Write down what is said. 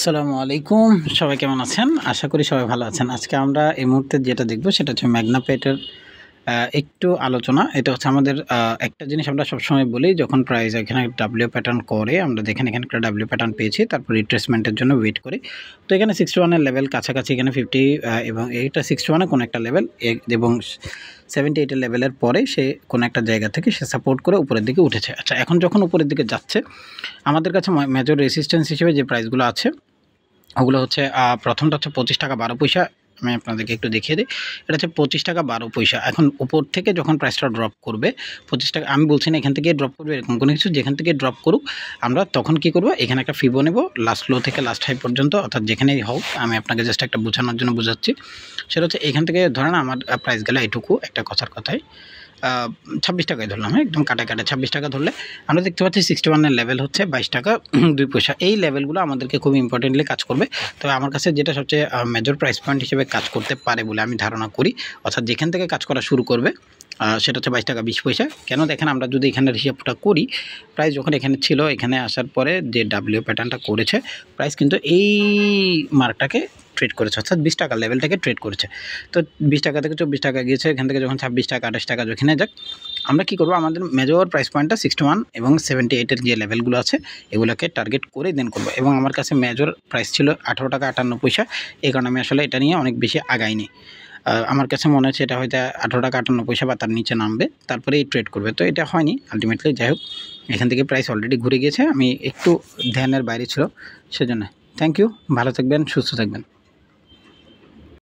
আসসালামু আলাইকুম, সবাই কেমন আছেন? আশা করি সবাই ভালো আছেন। আজকে আমরা এই মুহূর্তে যেটা দেখব সেটা হচ্ছে ম্যাগনাপেটের একটু আলোচনা। এটা হচ্ছে আমাদের একটা জিনিস আমরা সবসময় বলি, যখন প্রাইস এখানে ডাব্লিউ প্যাটার্ন করে, আমরা দেখেন এখানে একটা ডাব্লিউ প্যাটার্ন পেয়েছি, তারপর রিট্রেসমেন্টের জন্য ওয়েট করি। তো এখানে 61 এর লেভেল কাছাকাছি, এখানে 50 এবং এইটা 61 কোনো একটা লেভেল এবং 78 এর লেভেলের পরে সে কোনো একটা জায়গা থেকে সে সাপোর্ট করে উপরের দিকে উঠেছে। আচ্ছা, এখন যখন উপরের দিকে যাচ্ছে, আমাদের কাছে মেজর রেসিস্ট্যান্স হিসেবে যে প্রাইসগুলো আছে ওগুলো হচ্ছে প্রথমটা হচ্ছে 25 টাকা 12 পয়সা। আমি আপনাদেরকে একটু দেখিয়ে দিই। এটা হচ্ছে 25 টাকা 12 পয়সা। এখন উপর থেকে যখন প্রাইসটা ড্রপ করবে 25 টাকা, আমি বলছি না এখান থেকে ড্রপ করবে এরকম কোনো কিছু, যেখান থেকে ড্রপ করুক আমরা তখন কি করব, এখানে একটা ফিবো নেব লাস্ট লো থেকে লাস্ট হাই পর্যন্ত, অর্থাৎ যেখানেই হোক। আমি আপনাকে জাস্ট একটা বোঝানোর জন্য বোঝাচ্ছি। সেটা হচ্ছে এখান থেকে ধরেন আমার প্রাইস গেলে এটুকু, একটা কথার কথায় 26 টাকায় ধরলাম, হ্যাঁ, একদম কাটা 26 টাকা ধরলে আমরা দেখতে পাচ্ছি 61 এর লেভেল হচ্ছে 22 টাকা 2 পয়সা। এই লেভেলগুলো আমাদেরকে খুব ইম্পর্টেন্টলি কাজ করবে। তবে আমার কাছে যেটা সবচেয়ে মেজর প্রাইস পয়েন্ট হিসেবে কাজ করতে পারে বলে আমি ধারণা করি, অর্থাৎ যেখান থেকে কাজ করা শুরু করবে সেটা হচ্ছে 22 টাকা 20 পয়সা। কেন দেখেন, আমরা যদি এখানের হিসাবটা করি, প্রাইস যখন এখানে ছিল, এখানে আসার পরে যে ডাব্লিউ প্যাটার্নটা করেছে, প্রাইস কিন্তু এই মার্কটাকে ট্রেড করেছে, অর্থাৎ 20 টাকার লেভেলটাকে ট্রেড করেছে। তো 20 টাকা থেকে 24 টাকা গিয়েছে, এখান থেকে যখন 26 টাকা 28 টাকা যেখানে যাক, আমরা কী করবো, আমাদের মেজর প্রাইস পয়েন্টটা 61 এবং 78 যে লেভেলগুলো আছে এগুলোকে টার্গেট করে দেন করবো। এবং আমার কাছে মেজর প্রাইস ছিল 18 টাকা 58 পয়সা, এই কারণে আমি আসলে এটা নিয়ে অনেক বেশি আগাইনি। আমার কাছে মনে হচ্ছে এটা হয়তো 18 টাকা 58 পয়সা বা তার নিচে নামবে, তারপরে এই ট্রেড করবে। তো এটা হয়নি আলটিমেটলি। যাই হোক, এখান থেকে প্রাইস অলরেডি ঘুরে গিয়েছে, আমি একটু ধ্যানের বাইরে ছিল সেজন্য। থ্যাংক ইউ, ভালো থাকবেন, সুস্থ থাকবেন।